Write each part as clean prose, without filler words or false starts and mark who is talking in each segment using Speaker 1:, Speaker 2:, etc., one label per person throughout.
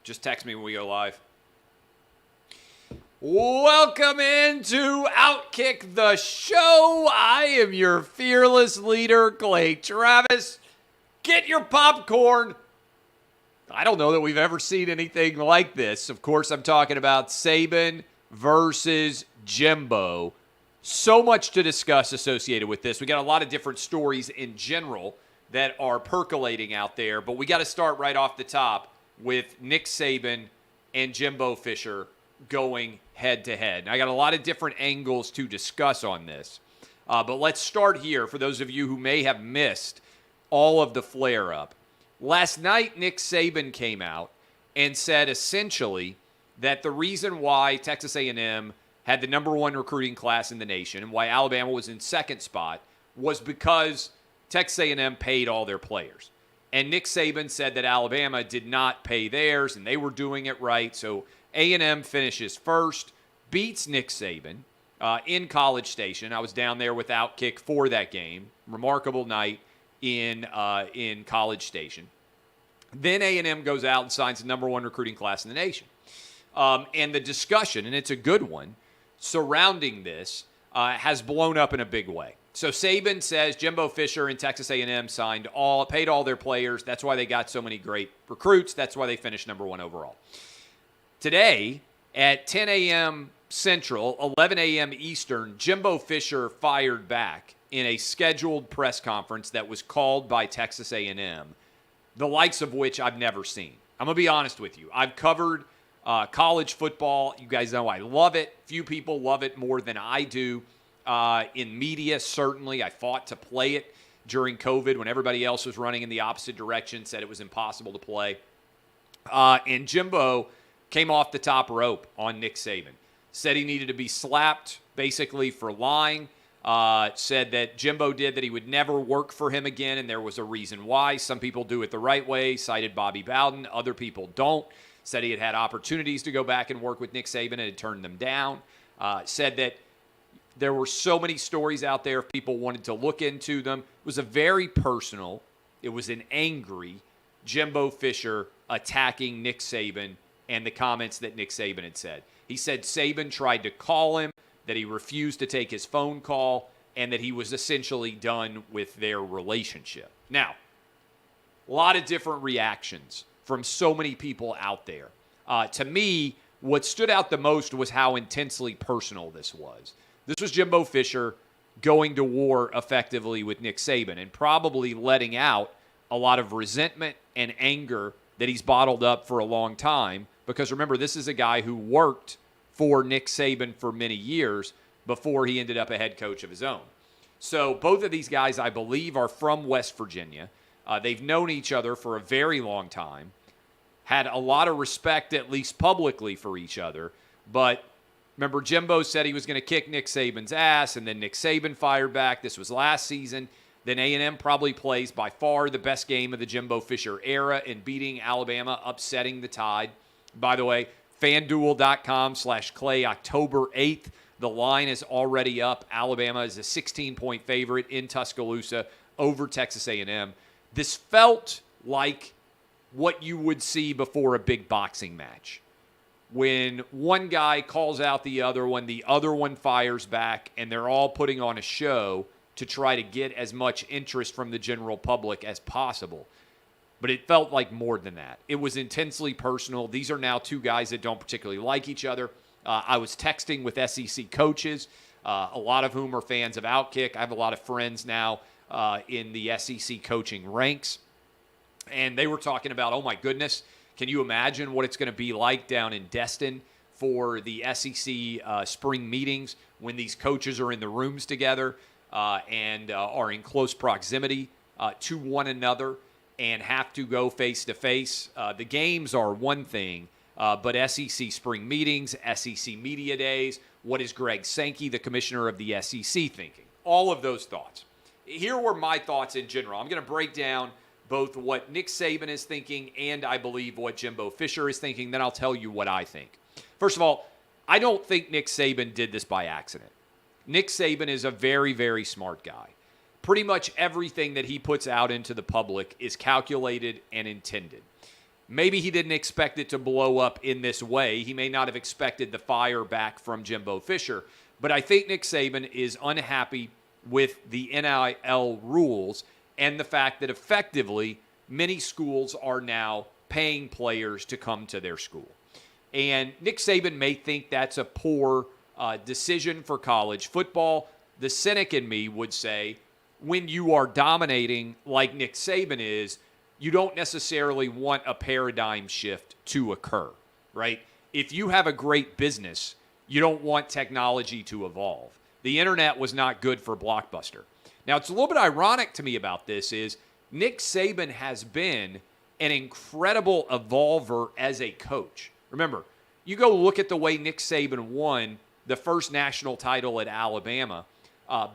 Speaker 1: Just text me when we go live. Welcome into Outkick the Show. I am your fearless leader, Clay Travis. Get your popcorn. I don't know that we've ever seen anything like this. Of course, I'm talking about Saban versus Jimbo. So much to discuss associated with this. We got a lot of different stories in general that are percolating out there, but we got to start right off the top with Nick Saban and Jimbo Fisher going head-to-head. I got a lot of different angles to discuss on this, but let's start here for those of you who may have missed all of the flare-up. Last night, Nick Saban came out and said essentially that the reason why Texas A&M had the number one recruiting class in the nation and why Alabama was in second spot was because Texas A&M paid all their players. And Nick Saban said that Alabama did not pay theirs and they were doing it right. So A&M finishes first, beats Nick Saban in College Station. I was down there with Outkick for that game. Remarkable night in College Station. Then A&M goes out and signs the number one recruiting class in the nation. And the discussion, and it's a good one, surrounding this has blown up in a big way. So Saban says Jimbo Fisher and Texas A&M paid all their players. That's why they got so many great recruits. That's why they finished number one overall. Today, at 10 a.m. Central, 11 a.m. Eastern, Jimbo Fisher fired back in a scheduled press conference that was called by Texas A&M, the likes of which I've never seen. I'm going to be honest with you. I've covered college football. You guys know I love it. Few people love it more than I do. In media, certainly. I fought to play it during COVID when everybody else was running in the opposite direction, said it was impossible to play. And Jimbo came off the top rope on Nick Saban. Said he needed to be slapped, basically, for lying. Said that Jimbo did that he would never work for him again, and there was a reason why. Some people do it the right way, cited Bobby Bowden. Other people don't. Said he had opportunities to go back and work with Nick Saban and had turned them down. Said that there were so many stories out there if people wanted to look into them. It was a very personal, it was an angry Jimbo Fisher attacking Nick Saban and the comments that Nick Saban had said. He said Saban tried to call him, that he refused to take his phone call, and that he was essentially done with their relationship. Now, a lot of different reactions from so many people out there. To me, what stood out the most was how intensely personal this was. This was Jimbo Fisher going to war effectively with Nick Saban and probably letting out a lot of resentment and anger that he's bottled up for a long time. Because remember, this is a guy who worked for Nick Saban for many years before he ended up a head coach of his own. So both of these guys, I believe, are from West Virginia. They've known each other for a very long time, had a lot of respect, at least publicly, for each other. But remember, Jimbo said he was going to kick Nick Saban's ass, and then Nick Saban fired back. This was last season. Then A&M probably plays by far the best game of the Jimbo Fisher era in beating Alabama, upsetting the Tide. By the way, FanDuel.com/Clay, October 8th. The line is already up. Alabama is a 16-point favorite in Tuscaloosa over Texas A&M. This felt like what you would see before a big boxing match. When one guy calls out the other one fires back, and they're all putting on a show to try to get as much interest from the general public as possible. But it felt like more than that. It was intensely personal. These are now two guys that don't particularly like each other. I was texting with SEC coaches, a lot of whom are fans of Outkick. I have a lot of friends now in the SEC coaching ranks. And they were talking about, oh my goodness, can you imagine what it's going to be like down in Destin for the SEC spring meetings when these coaches are in the rooms together and are in close proximity to one another and have to go face-to-face? The games are one thing, but SEC spring meetings, SEC media days, what is Greg Sankey, the commissioner of the SEC, thinking? All of those thoughts. Here were my thoughts in general. I'm going to break down both what Nick Saban is thinking and I believe what Jimbo Fisher is thinking. Then I'll tell you what I think. First of all, I don't think Nick Saban did this by accident. Nick Saban is a very, very smart guy. Pretty much everything that he puts out into the public is calculated and intended. Maybe he didn't expect it to blow up in this way. He may not have expected the fire back from Jimbo Fisher. But I think Nick Saban is unhappy with the NIL rules and the fact that effectively many schools are now paying players to come to their school. And Nick Saban may think that's a poor decision for college football. The cynic in me would say, when you are dominating like Nick Saban is, you don't necessarily want a paradigm shift to occur, right? If you have a great business, you don't want technology to evolve. The internet was not good for Blockbuster. Now, it's a little bit ironic to me about this is Nick Saban has been an incredible evolver as a coach. Remember, you go look at the way Nick Saban won the first national title at Alabama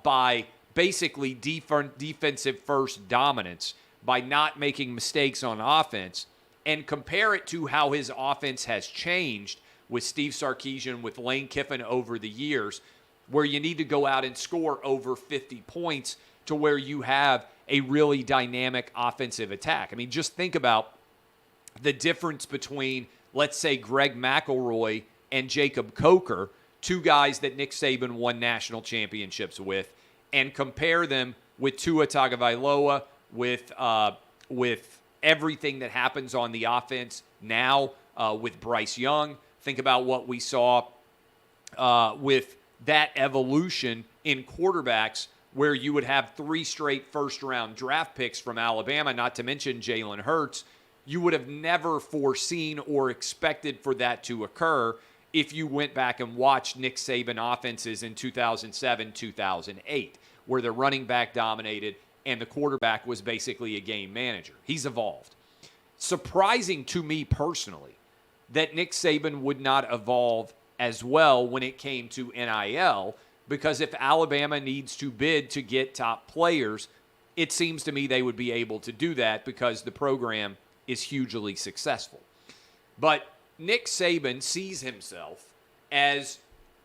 Speaker 1: by basically defensive first dominance, by not making mistakes on offense, and compare it to how his offense has changed with Steve Sarkisian, with Lane Kiffin over the years, where you need to go out and score over 50 points to where you have a really dynamic offensive attack. I mean, just think about the difference between, let's say, Greg McElroy and Jacob Coker, two guys that Nick Saban won national championships with, and compare them with Tua Tagovailoa, with everything that happens on the offense now with Bryce Young. Think about what we saw with that evolution in quarterbacks, where you would have 3 straight first-round draft picks from Alabama, not to mention Jalen Hurts. You would have never foreseen or expected for that to occur if you went back and watched Nick Saban offenses in 2007, 2008, where the running back dominated and the quarterback was basically a game manager. He's evolved. Surprising to me personally that Nick Saban would not evolve as well when it came to NIL, because if Alabama needs to bid to get top players, it seems to me they would be able to do that because the program is hugely successful. But Nick Saban sees himself as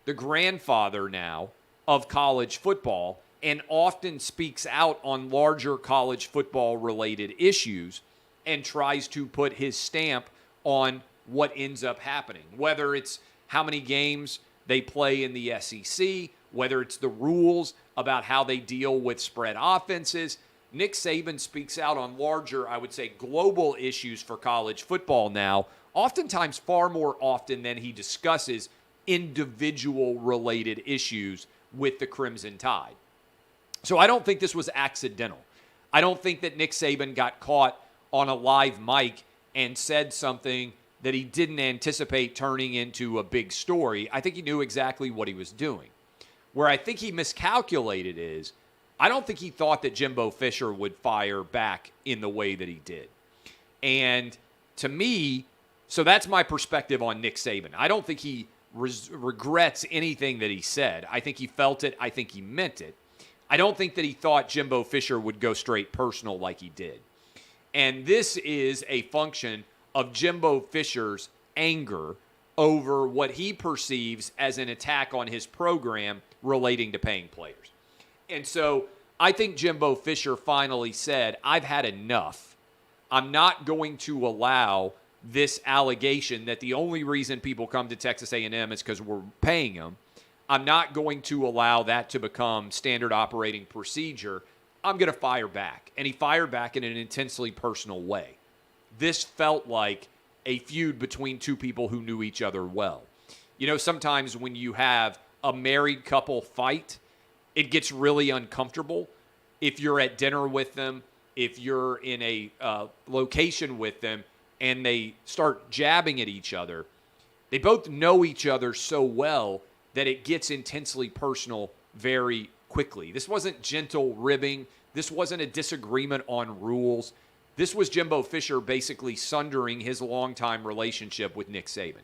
Speaker 1: the grandfather now of college football and often speaks out on larger college football related issues and tries to put his stamp on what ends up happening, whether it's how many games they play in the SEC, whether it's the rules about how they deal with spread offenses. Nick Saban speaks out on larger, I would say, global issues for college football now, oftentimes far more often than he discusses individual related issues with the Crimson Tide. So I don't think this was accidental. I don't think that Nick Saban got caught on a live mic and said something that he didn't anticipate turning into a big story. I think he knew exactly what he was doing. Where I think he miscalculated is, I don't think he thought that Jimbo Fisher would fire back in the way that he did. And to me, so that's my perspective on Nick Saban. I don't think he regrets anything that he said. I think he felt it. I think he meant it. I don't think that he thought Jimbo Fisher would go straight personal like he did. And this is a function of Jimbo Fisher's anger over what he perceives as an attack on his program relating to paying players. And so I think Jimbo Fisher finally said, I've had enough. I'm not going to allow this allegation that the only reason people come to Texas A&M is because we're paying them. I'm not going to allow that to become standard operating procedure. I'm going to fire back. And he fired back in an intensely personal way. This felt like a feud between two people who knew each other well. You know, sometimes when you have a married couple fight, it gets really uncomfortable. If you're at dinner with them, if you're in a location with them, and they start jabbing at each other, they both know each other so well that it gets intensely personal very quickly. This wasn't gentle ribbing. This wasn't a disagreement on rules. This was Jimbo Fisher basically sundering his longtime relationship with Nick Saban.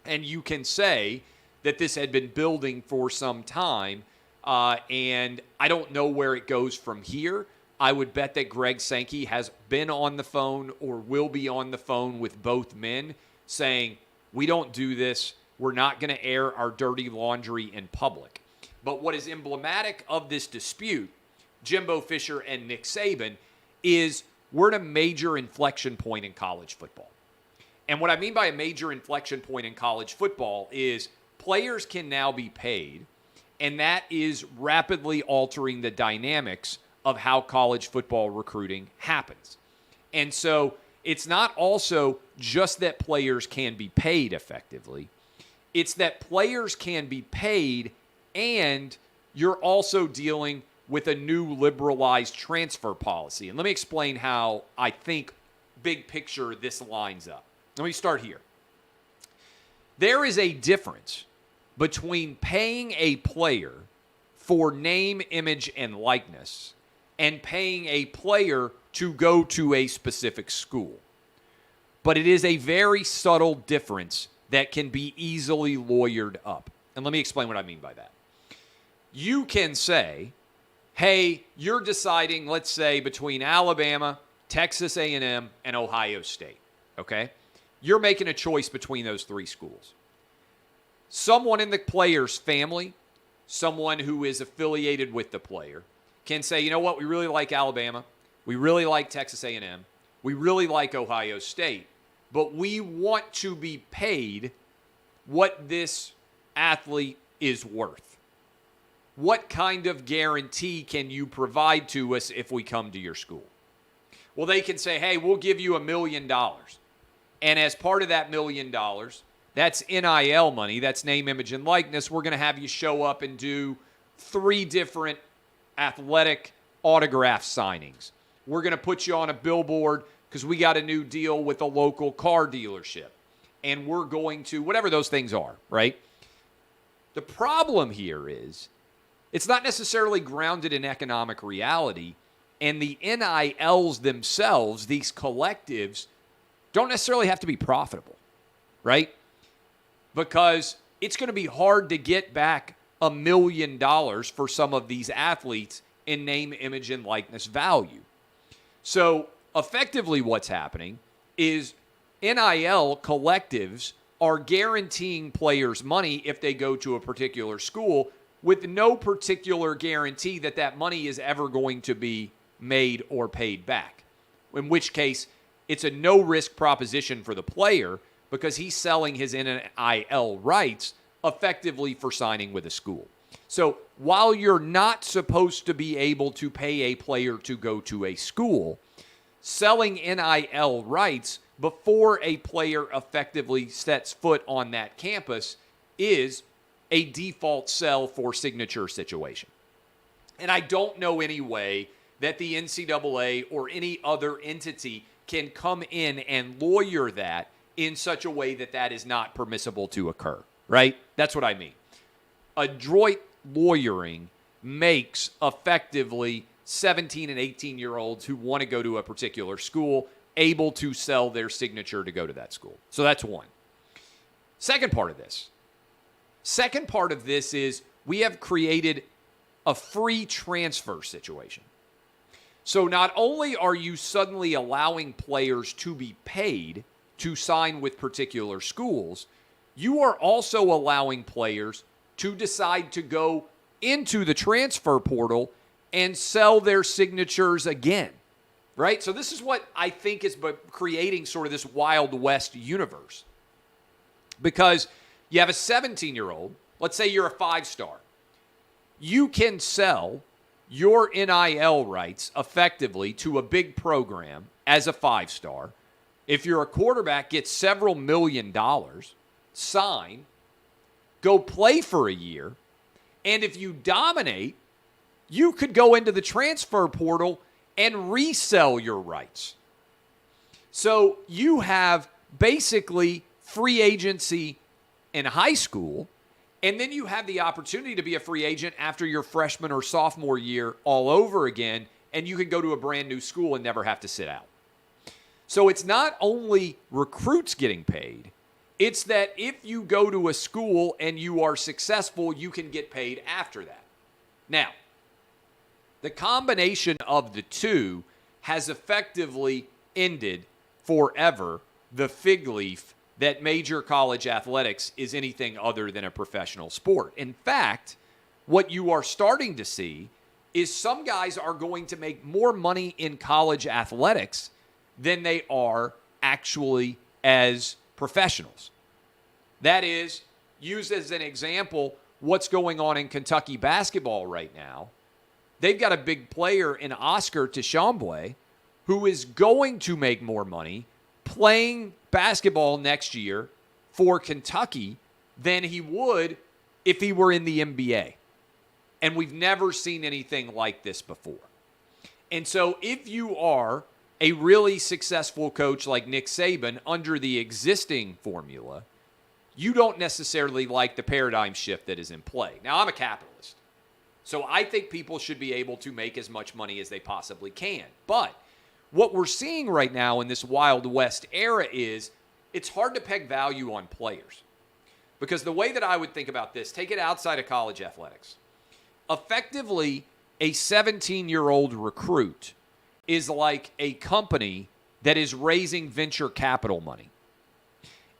Speaker 1: And you can say that this had been building for some time, and I don't know where it goes from here. I would bet that Greg Sankey has been on the phone or will be on the phone with both men saying, we don't do this. We're not going to air our dirty laundry in public. But what is emblematic of this dispute, Jimbo Fisher and Nick Saban, is we're at a major inflection point in college football. And what I mean by a major inflection point in college football is players can now be paid, and that is rapidly altering the dynamics of how college football recruiting happens. And so it's not also just that players can be paid effectively. It's that players can be paid, and you're also dealing with a new liberalized transfer policy. And let me explain how I think, big picture, this lines up. Let me start here. There is a difference between paying a player for name, image, and likeness and paying a player to go to a specific school. But it is a very subtle difference that can be easily lawyered up. And let me explain what I mean by that. You can say, hey, you're deciding, let's say, between Alabama, Texas A&M, and Ohio State, okay? You're making a choice between those three schools. Someone in the player's family, someone who is affiliated with the player, can say, you know what, we really like Alabama, we really like Texas A&M, we really like Ohio State, but we want to be paid what this athlete is worth. What kind of guarantee can you provide to us if we come to your school? Well, they can say, hey, we'll give you $1 million. And as part of that $1 million, that's NIL money, that's name, image, and likeness. We're going to have you show up and do 3 different athletic autograph signings. We're going to put you on a billboard because we got a new deal with a local car dealership. And we're going to, whatever those things are, right? The problem here is it's not necessarily grounded in economic reality. And the NILs themselves, these collectives, don't necessarily have to be profitable, right? Because it's going to be hard to get back $1 million for some of these athletes in name, image, and likeness value. So effectively what's happening is NIL collectives are guaranteeing players money if they go to a particular school with no particular guarantee that that money is ever going to be made or paid back, in which case it's a no-risk proposition for the player because he's selling his NIL rights effectively for signing with a school. So while you're not supposed to be able to pay a player to go to a school, selling NIL rights before a player effectively sets foot on that campus is a default sell for signature situation. And I don't know any way that the NCAA or any other entity can come in and lawyer that in such a way that that is not permissible to occur, right? That's what I mean. Adroit lawyering makes effectively 17 and 18-year-olds who want to go to a particular school able to sell their signature to go to that school. So that's one. Second part of this is we have created a free transfer situation. So not only are you suddenly allowing players to be paid to sign with particular schools, you are also allowing players to decide to go into the transfer portal and sell their signatures again, right? So this is what I think is creating sort of this Wild West universe. Because you have a 17-year-old, let's say you're a 5-star. You can sell your NIL rights effectively to a big program as a 5-star. If you're a quarterback, get several $1 million, sign, go play for a year, and if you dominate, you could go into the transfer portal and resell your rights. So you have basically free agency in high school, and then you have the opportunity to be a free agent after your freshman or sophomore year all over again, and you can go to a brand new school and never have to sit out. So it's not only recruits getting paid, it's that if you go to a school and you are successful, you can get paid after that. Now, the combination of the two has effectively ended forever the fig leaf that major college athletics is anything other than a professional sport. In fact, what you are starting to see is some guys are going to make more money in college athletics than they are actually as professionals. That is, used as an example, what's going on in Kentucky basketball right now. They've got a big player in Oscar Tshiebwe who is going to make more money playing basketball next year for Kentucky than he would if he were in the NBA. And we've never seen anything like this before. And so if you are a really successful coach like Nick Saban under the existing formula, you don't necessarily like the paradigm shift that is in play. Now, I'm a capitalist, so I think people should be able to make as much money as they possibly can. But what we're seeing right now in this Wild West era is it's hard to peg value on players. Because the way that I would think about this, take it outside of college athletics. Effectively, a 17-year-old recruit is like a company that is raising venture capital money.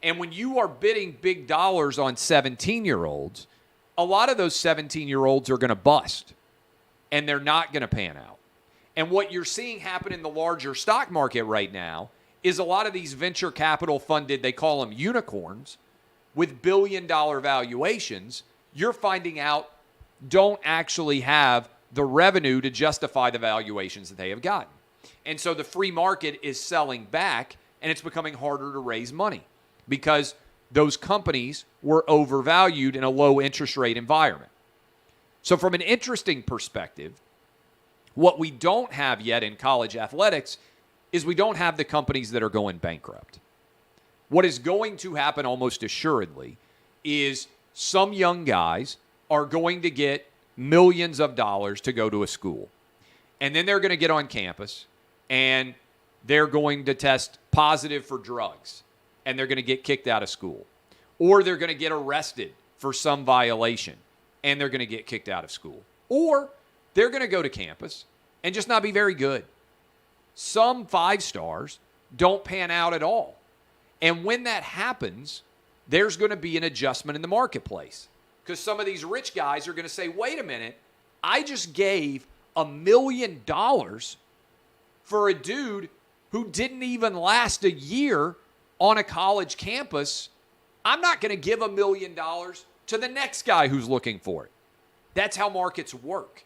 Speaker 1: And when you are bidding big dollars on 17-year-olds, a lot of those 17-year-olds are going to bust, and they're not going to pan out. And what you're seeing happen in the larger stock market right now is a lot of these venture capital funded, they call them unicorns, with billion-dollar valuations, you're finding out don't actually have the revenue to justify the valuations that they have gotten. And so the free market is selling back, and it's becoming harder to raise money because those companies were overvalued in a low interest rate environment. So from an interesting perspective, what we don't have yet in college athletics is we don't have the companies that are going bankrupt. What is going to happen almost assuredly is some young guys are going to get millions of dollars to go to a school. And then they're going to get on campus and they're going to test positive for drugs and they're going to get kicked out of school. Or they're going to get arrested for some violation and they're going to get kicked out of school. Or they're going to go to campus and just not be very good. Some 5 stars don't pan out at all. And when that happens, there's going to be an adjustment in the marketplace. Because some of these rich guys are going to say, wait a minute, I just gave $1 million for a dude who didn't even last a year on a college campus. I'm not going to give $1 million to the next guy who's looking for it. That's how markets work.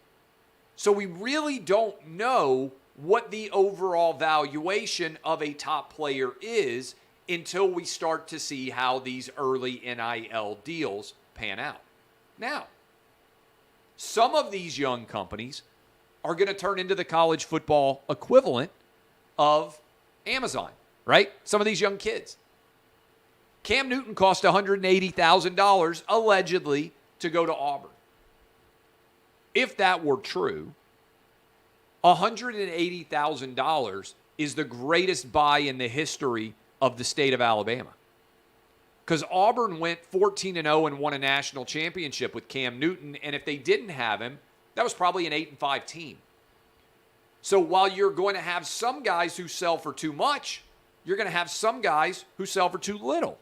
Speaker 1: So we really don't know what the overall valuation of a top player is until we start to see how these early NIL deals pan out. Now, some of these young companies are going to turn into the college football equivalent of Amazon, right? Some of these young kids. Cam Newton cost $180,000 allegedly to go to Auburn. If that were true, $180,000 is the greatest buy in the history of the state of Alabama. Because Auburn went 14-0 and won a national championship with Cam Newton, and if they didn't have him, that was probably an 8-5 team. So while you're going to have some guys who sell for too much, you're going to have some guys who sell for too little.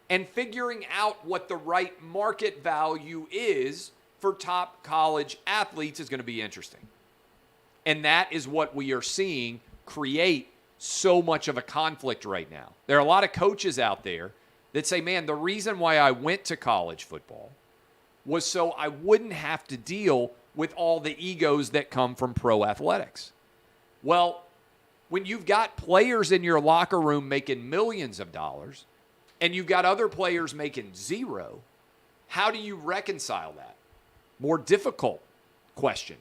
Speaker 1: And figuring out what the right market value is for top college athletes is going to be interesting. And that is what we are seeing create so much of a conflict right now. There are a lot of coaches out there that say, man, the reason why I went to college football was so I wouldn't have to deal with all the egos that come from pro athletics. Well, when you've got players in your locker room making millions of dollars and you've got other players making zero, how do you reconcile that? More difficult question.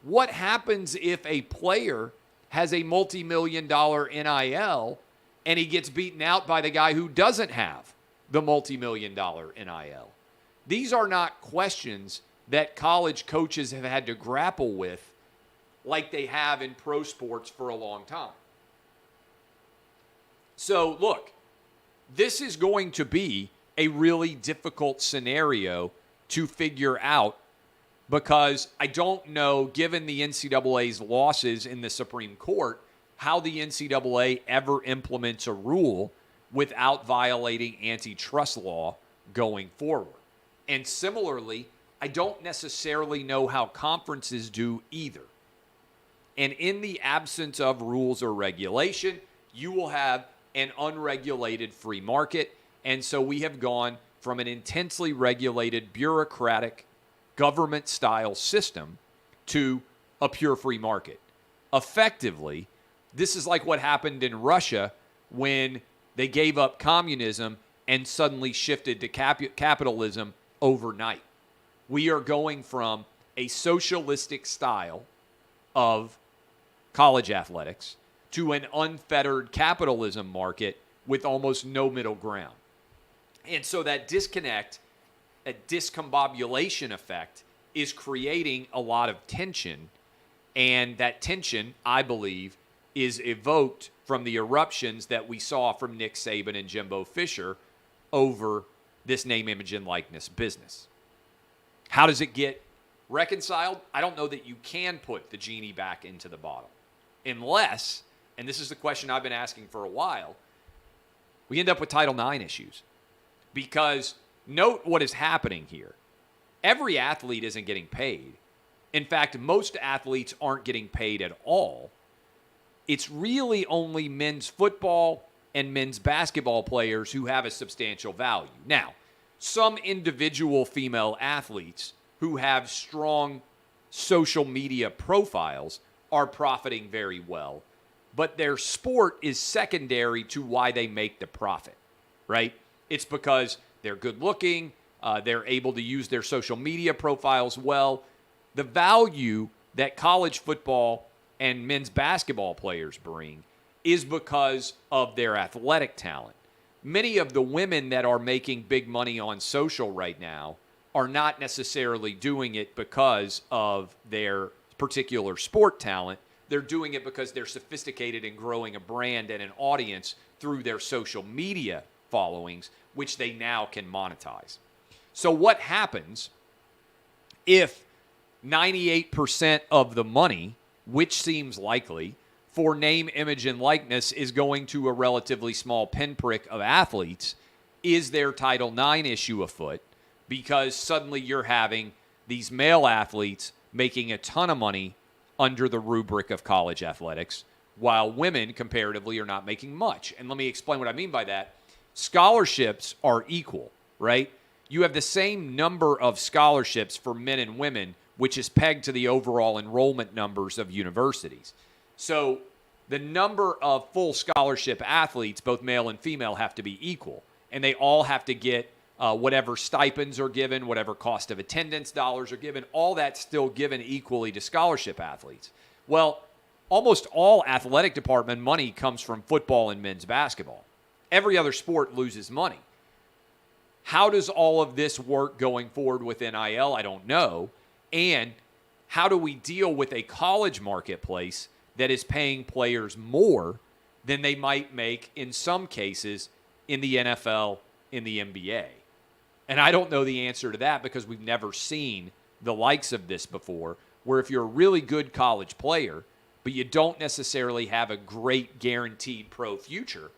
Speaker 1: What happens if a player has a multi-million-dollar NIL and he gets beaten out by the guy who doesn't have the multi-million-dollar NIL? These are not questions that college coaches have had to grapple with like they have in pro sports for a long time. So, look, this is going to be a really difficult scenario to figure out because I don't know, given the NCAA's losses in the Supreme Court, how the NCAA ever implements a rule without violating antitrust law going forward. And similarly, I don't necessarily know how conferences do either. And in the absence of rules or regulation, you will have an unregulated free market. And so we have gone from an intensely regulated, bureaucratic, government-style system to a pure free market. Effectively, this is like what happened in Russia when they gave up communism and suddenly shifted to capitalism overnight. We are going from a socialistic style of college athletics to an unfettered capitalism market with almost no middle ground. And so that disconnect, a discombobulation effect, is creating a lot of tension. And that tension, I believe, is evoked from the eruptions that we saw from Nick Saban and Jimbo Fisher over this name, image, and likeness business. How does it get reconciled? I don't know that you can put the genie back into the bottle. Unless, and this is the question I've been asking for a while, we end up with Title IX issues. Because note what is happening here. Every athlete isn't getting paid. In fact, most athletes aren't getting paid at all. It's really only men's football and men's basketball players who have a substantial value. Now, some individual female athletes who have strong social media profiles are profiting very well, but their sport is secondary to why they make the profit, right? It's because they're good looking, they're able to use their social media profiles well. The value that college football and men's basketball players bring is because of their athletic talent. Many of the women that are making big money on social right now are not necessarily doing it because of their particular sport talent. They're doing it because they're sophisticated in growing a brand and an audience through their social media followings, which they now can monetize. So what happens if 98% of the money, which seems likely, for name, image, and likeness is going to a relatively small pinprick of athletes? Is there Title IX issue afoot? Because suddenly you're having these male athletes making a ton of money under the rubric of college athletics, while women comparatively are not making much. And let me explain what I mean by that. Scholarships are equal, right? You have the same number of scholarships for men and women, which is pegged to the overall enrollment numbers of universities. So the number of full scholarship athletes, both male and female, have to be equal. And they all have to get whatever stipends are given, whatever cost of attendance dollars are given, all that's still given equally to scholarship athletes. Well, almost all athletic department money comes from football and men's basketball. Every other sport loses money. How does all of this work going forward with NIL? I don't know. And how do we deal with a college marketplace that is paying players more than they might make in some cases in the NFL, in the NBA? And I don't know the answer to that because we've never seen the likes of this before, where if you're a really good college player, but you don't necessarily have a great guaranteed pro future,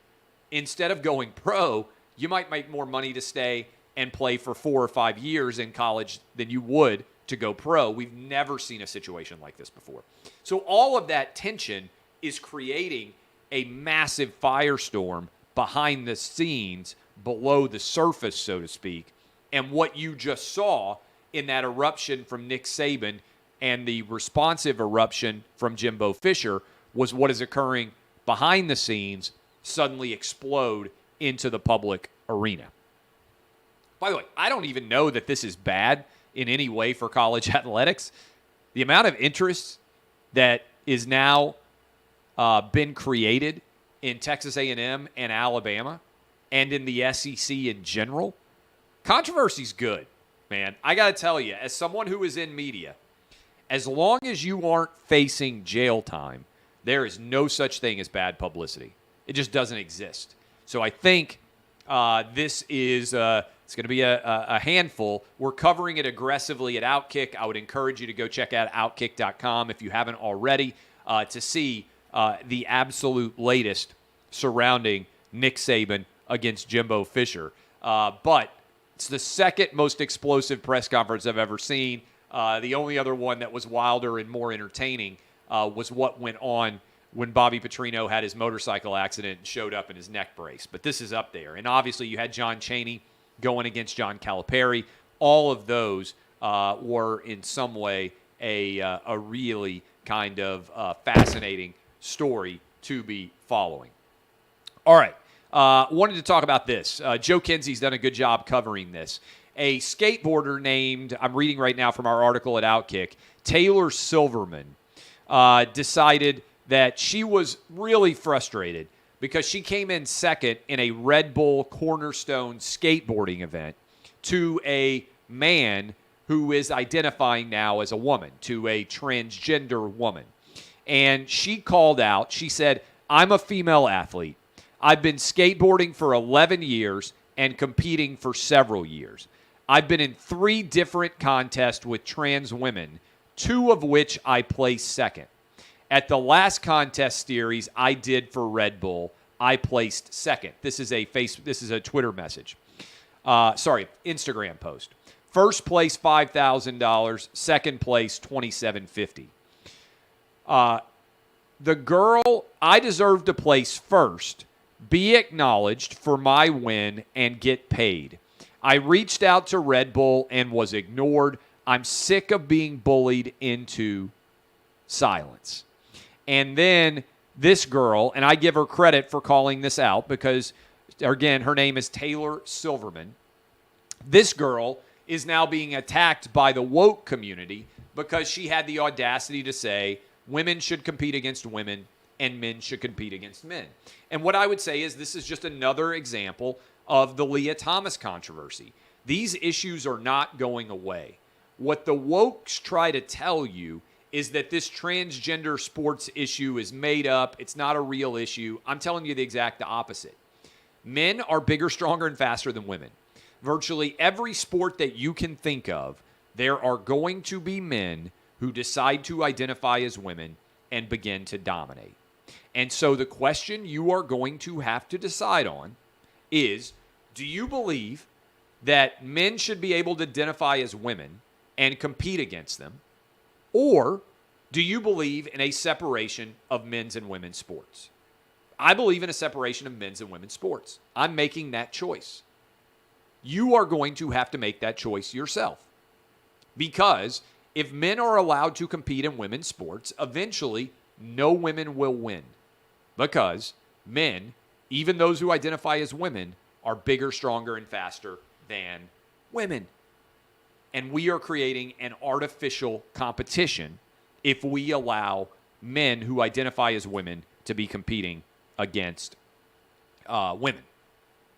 Speaker 1: instead of going pro, you might make more money to stay and play for 4 or 5 years in college than you would to go pro. We've never seen a situation like this before. So all of that tension is creating a massive firestorm behind the scenes, below the surface, so to speak. And what you just saw in that eruption from Nick Saban and the responsive eruption from Jimbo Fisher was what is occurring behind the scenes suddenly explode into the public arena. By the way, I don't even know that this is bad in any way for college athletics. The amount of interest that is now been created in Texas A&M and Alabama and in the SEC in general, controversy's good, man. I got to tell you, as someone who is in media, as long as you aren't facing jail time, there is no such thing as bad publicity. It just doesn't exist. So I think this is it's going to be a handful. We're covering it aggressively at Outkick. I would encourage you to go check out Outkick.com if you haven't already to see the absolute latest surrounding Nick Saban against Jimbo Fisher. But It's the second most explosive press conference I've ever seen. The only other one that was wilder and more entertaining was what went on when Bobby Petrino had his motorcycle accident and showed up in his neck brace. But this is up there. And obviously you had John Chaney going against John Calipari. All of those were in some way a really kind of fascinating story to be following. All right. Wanted to talk about this. Joe Kinsey's done a good job covering this. A skateboarder named, I'm reading right now from our article at Outkick, Taylor Silverman, decided that she was really frustrated because she came in second in a Red Bull Cornerstone skateboarding event to a man who is identifying now as a woman, to a transgender woman. And she called out, she said, "I'm a female athlete. I've been skateboarding for 11 years and competing for several years. I've been in 3 different contests with trans women, 2 of which I placed second. At the last contest series I did for Red Bull, I placed second." This is a Twitter message. Instagram post. First place $5,000, second place $2,750. The girl, I deserve to place first, be acknowledged for my win, and get paid. I reached out to Red Bull and was ignored. I'm sick of being bullied into silence. And then this girl, and I give her credit for calling this out because, again, her name is Taylor Silverman. This girl is now being attacked by the woke community because she had the audacity to say women should compete against women and men should compete against men. And what I would say is this is just another example of the Leah Thomas controversy. These issues are not going away. What the wokes try to tell you is that this transgender sports issue is made up. It's not a real issue. I'm telling you the exact opposite. Men are bigger, stronger, and faster than women. Virtually every sport that you can think of, there are going to be men who decide to identify as women and begin to dominate. And so the question you are going to have to decide on is, do you believe that men should be able to identify as women and compete against them? Or do you believe in a separation of men's and women's sports? I believe in a separation of men's and women's sports. I'm making that choice. You are going to have to make that choice yourself. Because if men are allowed to compete in women's sports, eventually no women will win. Because men, even those who identify as women, are bigger, stronger, and faster than women. And we are creating an artificial competition if we allow men who identify as women to be competing against women.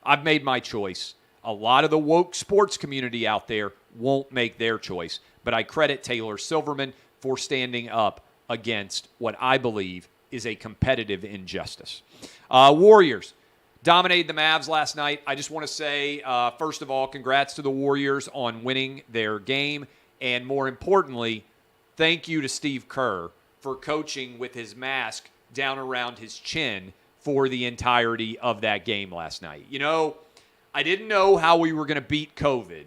Speaker 1: I've made my choice. A lot of the woke sports community out there won't make their choice, but I credit Taylor Silverman for standing up against what I believe is a competitive injustice. Warriors dominated the Mavs last night. I just want to say, first of all, congrats to the Warriors on winning their game, and more importantly, thank you to Steve Kerr for coaching with his mask down around his chin for the entirety of that game last night. You know, I didn't know how we were going to beat COVID,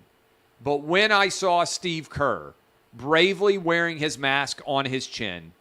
Speaker 1: but when I saw Steve Kerr bravely wearing his mask on his chin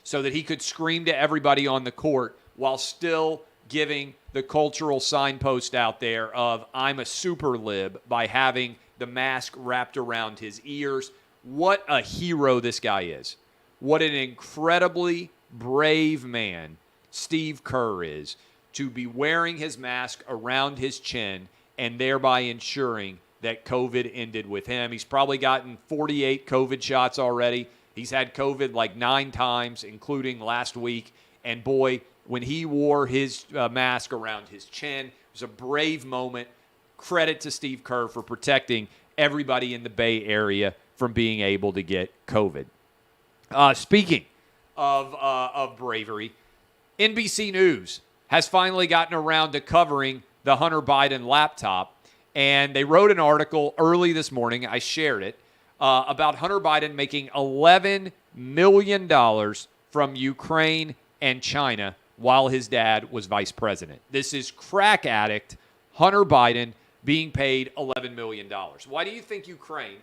Speaker 1: so that he could scream to everybody on the court while still giving the cultural signpost out there of "I'm a super lib" by having the mask wrapped around his ears, what a hero this guy is. What an incredibly brave man Steve Kerr is to be wearing his mask around his chin and thereby ensuring that COVID ended with him. He's probably gotten 48 COVID shots already. He's had COVID like 9 times, including last week. And boy, when he wore his mask around his chin, it was a brave moment. Credit to Steve Kerr for protecting everybody in the Bay Area from being able to get COVID. Speaking of bravery, NBC News has finally gotten around to covering the Hunter Biden laptop, and they wrote an article early this morning, I shared it, about Hunter Biden making $11 million from Ukraine and China while his dad was vice president. This is crack addict Hunter Biden being paid $11 million. Why do you think Ukraine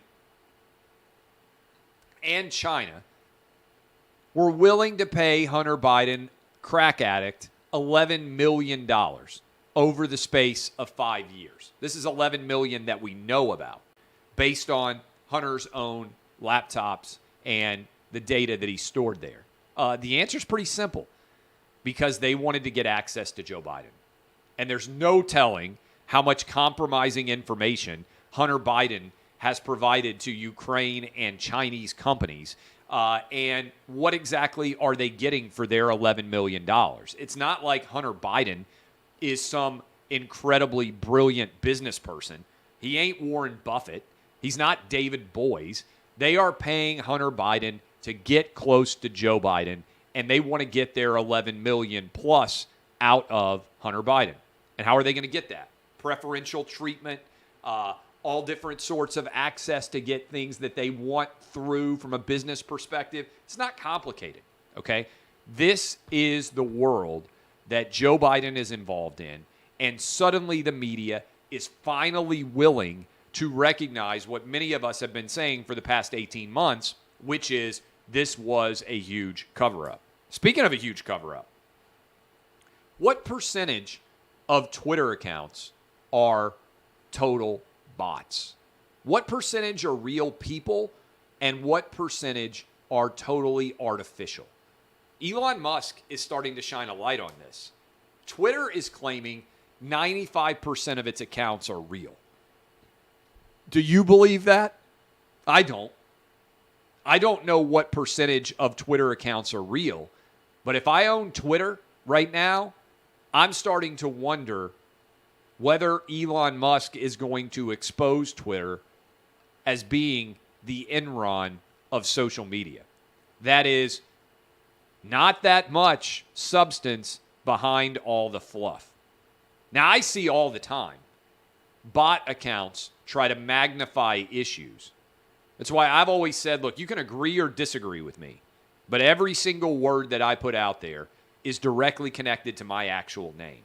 Speaker 1: and China were willing to pay Hunter Biden, crack addict, $11 million over the space of 5 years? This is $11 million that we know about based on Hunter's own laptops and the data that he stored there. The answer is pretty simple, because they wanted to get access to Joe Biden. And there's no telling how much compromising information Hunter Biden has provided to Ukraine and Chinese companies. And what exactly are they getting for their $11 million? It's not like Hunter Biden is some incredibly brilliant business person. He ain't Warren Buffett. He's not David Boies. They are paying Hunter Biden to get close to Joe Biden, and they want to get their $11 million plus out of Hunter Biden. And how are they going to get that? Preferential treatment, all different sorts of access to get things that they want through from a business perspective. It's not complicated, okay? This is the world that Joe Biden is involved in, and suddenly the media is finally willing to recognize what many of us have been saying for the past 18 months, which is this was a huge cover-up. Speaking of a huge cover-up, what percentage of Twitter accounts are total bots? What percentage are real people, and what percentage are totally artificial? Elon Musk is starting to shine a light on this. Twitter is claiming 95% of its accounts are real. Do you believe that? I don't. I don't know what percentage of Twitter accounts are real, but if I own Twitter right now, I'm starting to wonder whether Elon Musk is going to expose Twitter as being the Enron of social media. That is, not that much substance behind all the fluff. Now, I see all the time bot accounts try to magnify issues. That's why I've always said, look, you can agree or disagree with me, but every single word that I put out there is directly connected to my actual name.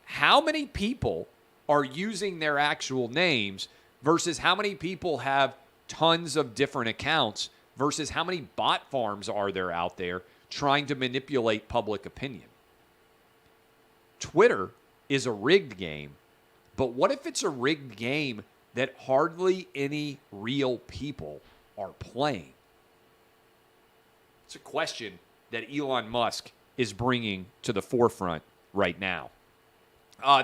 Speaker 1: How many people are using their actual names versus how many people have tons of different accounts versus how many bot farms are there out there trying to manipulate public opinion? Twitter is a rigged game, but what if it's a rigged game that hardly any real people are playing? It's a question that Elon Musk is bringing to the forefront right now.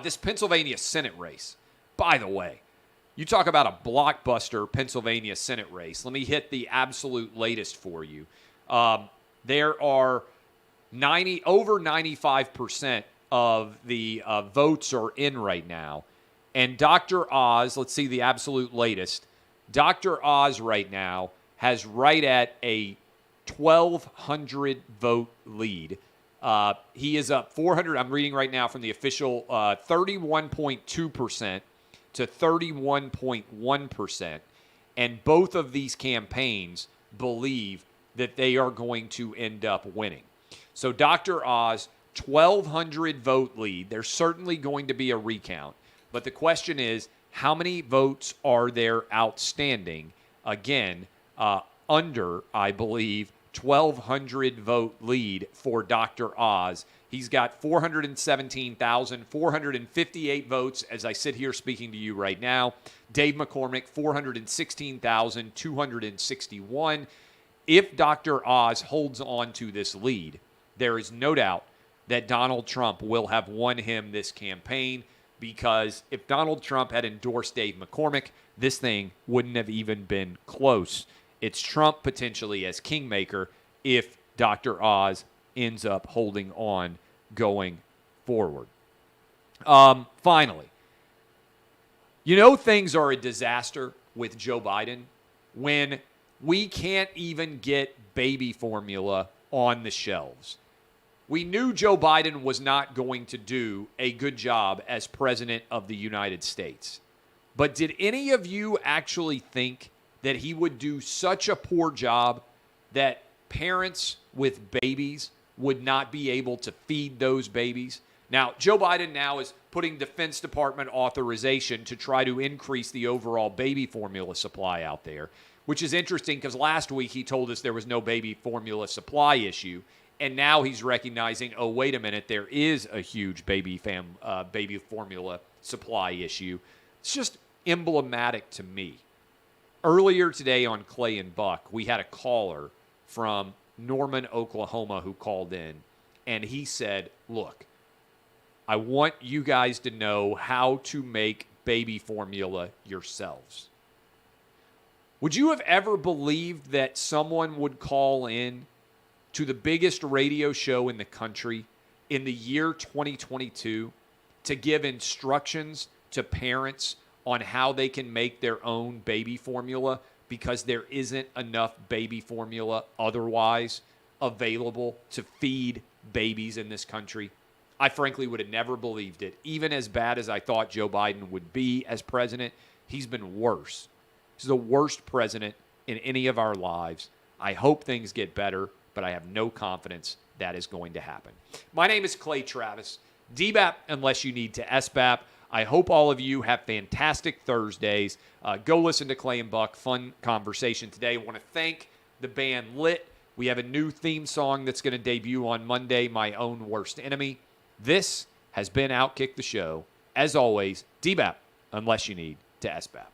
Speaker 1: This Pennsylvania Senate race, by the way, you talk about a blockbuster Pennsylvania Senate race. Let me hit the absolute latest for you. There are over 95% of the votes are in right now. And Dr. Oz, let's see the absolute latest. Dr. Oz right now has right at a 1,200 vote lead. He is up 400. I'm reading right now from the official 31.2% to 31.1%. And both of these campaigns believe that they are going to end up winning. So Dr. Oz, 1,200 vote lead. There's certainly going to be a recount. But the question is, how many votes are there outstanding? Again, under, I believe, 1,200 vote lead for Dr. Oz. He's got 417,458 votes as I sit here speaking to you right now. Dave McCormick, 416,261. If Dr. Oz holds on to this lead, there is no doubt that Donald Trump will have won him this campaign, because if Donald Trump had endorsed Dave McCormick, this thing wouldn't have even been close. It's Trump potentially as kingmaker if Dr. Oz ends up holding on going forward. Finally, you know things are a disaster with Joe Biden when we can't even get baby formula on the shelves. We knew Joe Biden was not going to do a good job as president of the United States. But did any of you actually think that he would do such a poor job that parents with babies would not be able to feed those babies? Now, Joe Biden now is putting Defense Department authorization to try to increase the overall baby formula supply out there, which is interesting because last week he told us there was no baby formula supply issue, and now he's recognizing, oh, wait a minute, there is a huge baby formula supply issue. It's just emblematic to me. Earlier today on Clay and Buck, we had a caller from Norman, Oklahoma, who called in, and he said, look, I want you guys to know how to make baby formula yourselves. Would you have ever believed that someone would call in to the biggest radio show in the country in the year 2022 to give instructions to parents on how they can make their own baby formula because there isn't enough baby formula otherwise available to feed babies in this country? I frankly would have never believed it. Even as bad as I thought Joe Biden would be as president, he's been worse. He's the worst president in any of our lives. I hope things get better, but I have no confidence that is going to happen. My name is Clay Travis. DBAP unless you need to SBAP. I hope all of you have fantastic Thursdays. Go listen to Clay and Buck. Fun conversation today. I want to thank the band Lit. We have a new theme song that's going to debut on Monday, My Own Worst Enemy. This has been Outkick the Show. As always, DBAP unless you need to SBAP.